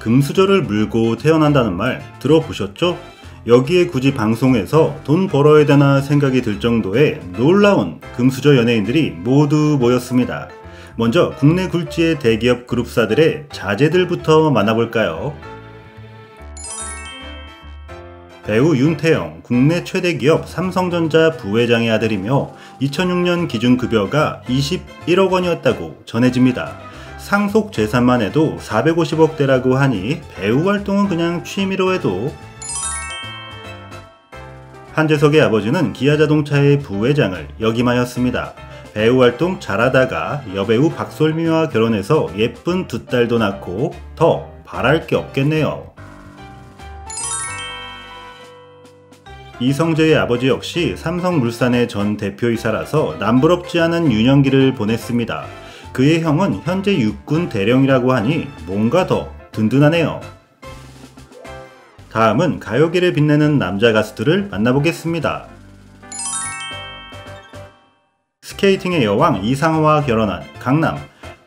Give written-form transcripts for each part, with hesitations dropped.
금수저를 물고 태어난다는 말 들어보셨죠? 여기에 굳이 방송에서 돈 벌어야 되나 생각이 들 정도의 놀라운 금수저 연예인들이 모두 모였습니다. 먼저 국내 굴지의 대기업 그룹사들의 자제들부터 만나볼까요? 배우 윤태영, 국내 최대 기업 삼성전자 부회장의 아들이며 2006년 기준급여가 21억 원이었다고 전해집니다. 상속 재산만 해도 450억대라고 하니 배우 활동은 그냥 취미로 해도. 한재석의 아버지는 기아자동차의 부회장을 역임하였습니다. 배우 활동 잘하다가 여배우 박솔미와 결혼해서 예쁜 두 딸도 낳고 더 바랄 게 없겠네요. 이성재의 아버지 역시 삼성물산의 전 대표이사라서 남부럽지 않은 유년기를 보냈습니다. 그의 형은 현재 육군 대령이라고 하니 뭔가 더 든든하네요. 다음은 가요계를 빛내는 남자 가수들을 만나보겠습니다. 스케이팅의 여왕 이상화와 결혼한 강남.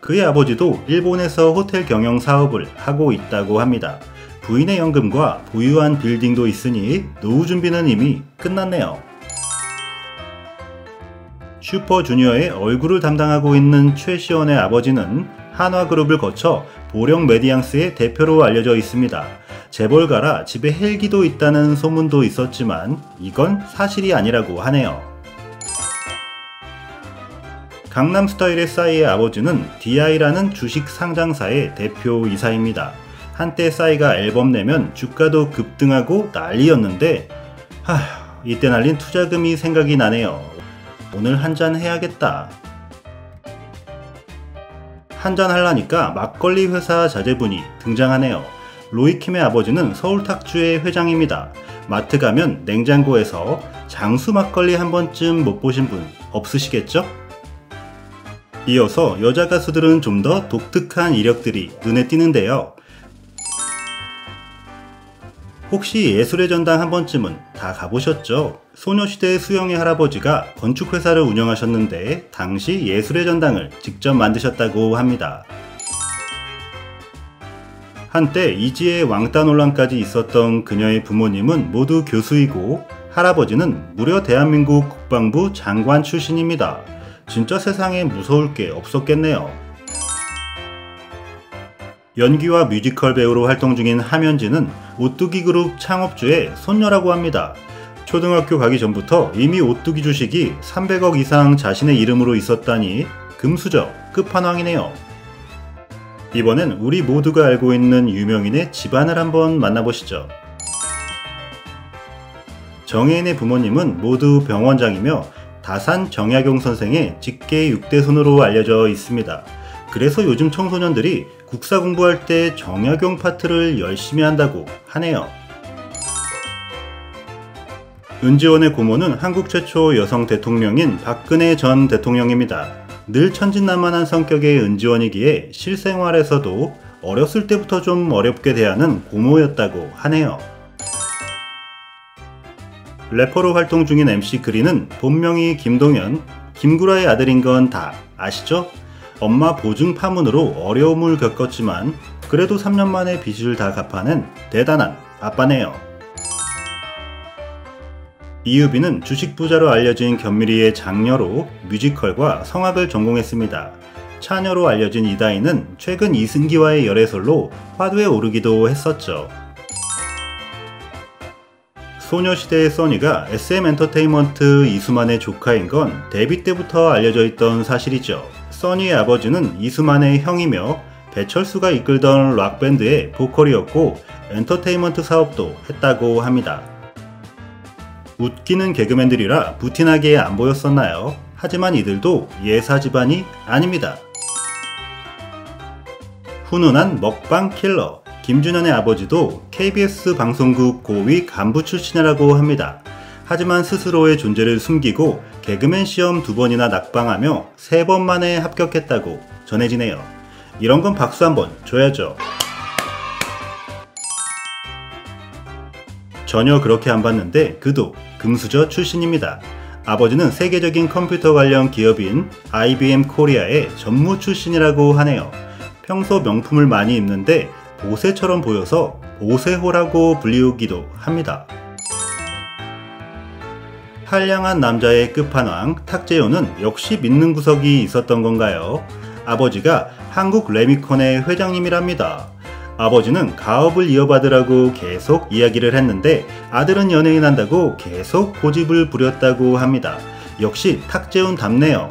그의 아버지도 일본에서 호텔 경영 사업을 하고 있다고 합니다. 부인의 연금과 보유한 빌딩도 있으니 노후 준비는 이미 끝났네요. 슈퍼주니어의 얼굴을 담당하고 있는 최시원의 아버지는 한화그룹을 거쳐 보령메디앙스의 대표로 알려져 있습니다. 재벌가라 집에 헬기도 있다는 소문도 있었지만 이건 사실이 아니라고 하네요. 강남스타일의 싸이의 아버지는 DI라는 주식 상장사의 대표이사입니다. 한때 싸이가 앨범 내면 주가도 급등하고 난리였는데 이때 날린 투자금이 생각이 나네요. 오늘 한잔 해야겠다. 한잔 하려니까 막걸리 회사 자제분이 등장하네요. 로이킴의 아버지는 서울탁주의 회장입니다. 마트 가면 냉장고에서 장수 막걸리 한 번쯤 못 보신 분 없으시겠죠? 이어서 여자 가수들은 좀 더 독특한 이력들이 눈에 띄는데요. 혹시 예술의 전당 한 번쯤은 다 가보셨죠? 소녀시대의 수영의 할아버지가 건축회사를 운영하셨는데 당시 예술의 전당을 직접 만드셨다고 합니다. 한때 이지의 왕따 논란까지 있었던 그녀의 부모님은 모두 교수이고 할아버지는 무려 대한민국 국방부 장관 출신입니다. 진짜 세상에 무서울 게 없었겠네요. 연기와 뮤지컬 배우로 활동 중인 함현지는 오뚜기 그룹 창업주의 손녀라고 합니다. 초등학교 가기 전부터 이미 오뚜기 주식이 300억 이상 자신의 이름으로 있었다니 금수저 끝판왕이네요. 이번엔 우리 모두가 알고 있는 유명인의 집안을 한번 만나보시죠. 정혜인의 부모님은 모두 병원장이며 다산 정약용 선생의 직계 6대손으로 알려져 있습니다. 그래서 요즘 청소년들이 국사 공부할 때 정약용 파트를 열심히 한다고 하네요. 은지원의 고모는 한국 최초 여성 대통령인 박근혜 전 대통령입니다. 늘 천진난만한 성격의 은지원이기에 실생활에서도 어렸을 때부터 좀 어렵게 대하는 고모였다고 하네요. 래퍼로 활동 중인 MC 그린은 본명이 김동현, 김구라의 아들인 건 다 아시죠? 엄마 보증 파문으로 어려움을 겪었지만 그래도 3년 만에 빚을 다 갚아낸 대단한 아빠네요. 이유빈은 주식 부자로 알려진 견미리의 장녀로 뮤지컬과 성악을 전공했습니다. 차녀로 알려진 이다희는 최근 이승기와의 열애설로 화두에 오르기도 했었죠. 소녀시대의 써니가 SM엔터테인먼트 이수만의 조카인 건 데뷔 때부터 알려져 있던 사실이죠. 써니의 아버지는 이수만의 형이며 배철수가 이끌던 락밴드의 보컬이었고 엔터테인먼트 사업도 했다고 합니다. 웃기는 개그맨들이라 부티나게 안 보였었나요? 하지만 이들도 예사 집안이 아닙니다. 훈훈한 먹방 킬러 김준현의 아버지도 KBS 방송국 고위 간부 출신이라고 합니다. 하지만 스스로의 존재를 숨기고 개그맨 시험 2번이나 낙방하며 3번 만에 합격했다고 전해지네요. 이런 건 박수 한번 줘야죠. 전혀 그렇게 안 봤는데 그도 금수저 출신입니다. 아버지는 세계적인 컴퓨터 관련 기업인 IBM 코리아의 전무 출신이라고 하네요. 평소 명품을 많이 입는데 보세처럼 보여서 보세호라고 불리우기도 합니다. 한량한 남자의 끝판왕 탁재훈은 역시 믿는 구석이 있었던 건가요? 아버지가 한국 레미콘의 회장님이랍니다. 아버지는 가업을 이어받으라고 계속 이야기를 했는데 아들은 연예인 한다고 계속 고집을 부렸다고 합니다. 역시 탁재훈 답네요.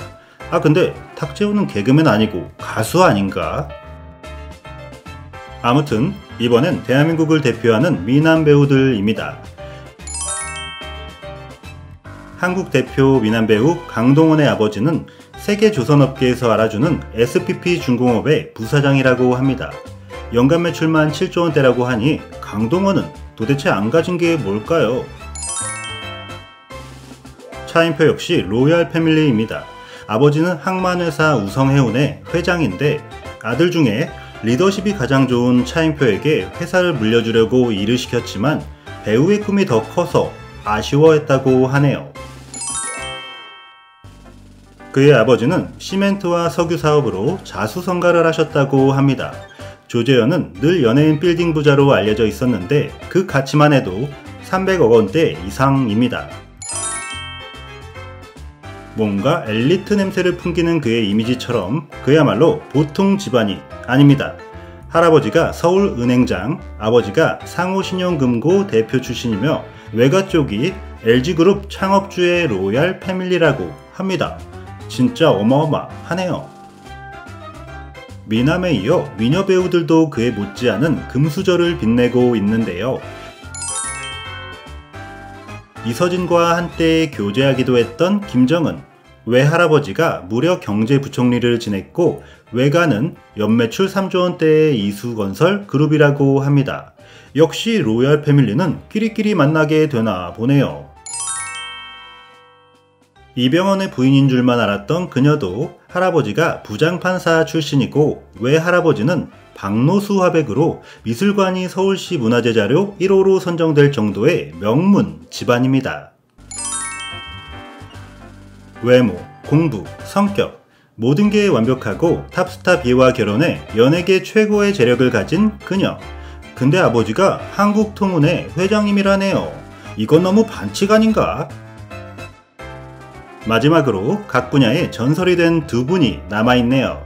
근데 탁재훈은 개그맨 아니고 가수 아닌가? 아무튼 이번엔 대한민국을 대표하는 미남 배우들입니다. 한국 대표 미남 배우 강동원의 아버지는 세계 조선업계에서 알아주는 SPP 중공업의 부사장이라고 합니다. 연간 매출만 7조 원대라고 하니 강동원은 도대체 안 가진 게 뭘까요? 차인표 역시 로얄 패밀리입니다. 아버지는 항만회사 우성해운의 회장인데 아들 중에 리더십이 가장 좋은 차인표에게 회사를 물려주려고 일을 시켰지만 배우의 꿈이 더 커서 아쉬워했다고 하네요. 그의 아버지는 시멘트와 석유 사업으로 자수성가를 하셨다고 합니다. 조재현은 늘 연예인 빌딩 부자로 알려져 있었는데 그 가치만 해도 300억 원대 이상입니다. 뭔가 엘리트 냄새를 풍기는 그의 이미지처럼 그야말로 보통 집안이 아닙니다. 할아버지가 서울은행장, 아버지가 상호신용금고 대표 출신이며 외가 쪽이 LG그룹 창업주의 로얄 패밀리라고 합니다. 진짜 어마어마하네요. 미남에 이어 미녀 배우들도 그에 못지않은 금수저를 빛내고 있는데요. 이서진과 한때 교제하기도 했던 김정은, 외할아버지가 무려 경제부총리를 지냈고 외가는 연매출 3조 원대의 이수건설 그룹이라고 합니다. 역시 로얄 패밀리는 끼리끼리 만나게 되나 보네요. 이병헌의 부인인 줄만 알았던 그녀도 할아버지가 부장판사 출신이고 외할아버지는 박노수 화백으로 미술관이 서울시 문화재자료 1호로 선정될 정도의 명문 집안입니다. 외모, 공부, 성격 모든 게 완벽하고 탑스타 B와 결혼해 연예계 최고의 재력을 가진 그녀. 근데 아버지가 한국통운의 회장님이라네요. 이건 너무 반칙 아닌가? 마지막으로 각 분야에 전설이 된 두 분이 남아있네요.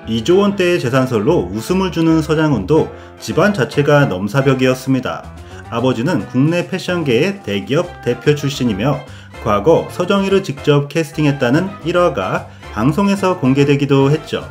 2조 원대의 재산설로 웃음을 주는 서장훈도 집안 자체가 넘사벽이었습니다. 아버지는 국내 패션계의 대기업 대표 출신이며 과거 서정희를 직접 캐스팅했다는 일화가 방송에서 공개되기도 했죠.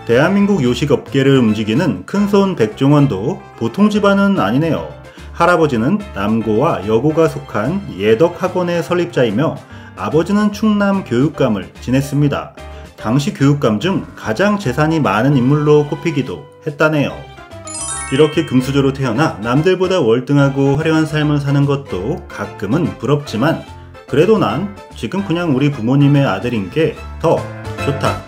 대한민국 요식업계를 움직이는 큰손 백종원도 보통 집안은 아니네요. 할아버지는 남고와 여고가 속한 예덕학원의 설립자이며 아버지는 충남 교육감을 지냈습니다. 당시 교육감 중 가장 재산이 많은 인물로 꼽히기도 했다네요. 이렇게 금수저로 태어나 남들보다 월등하고 화려한 삶을 사는 것도 가끔은 부럽지만 그래도 난 지금 그냥 우리 부모님의 아들인 게 더 좋다.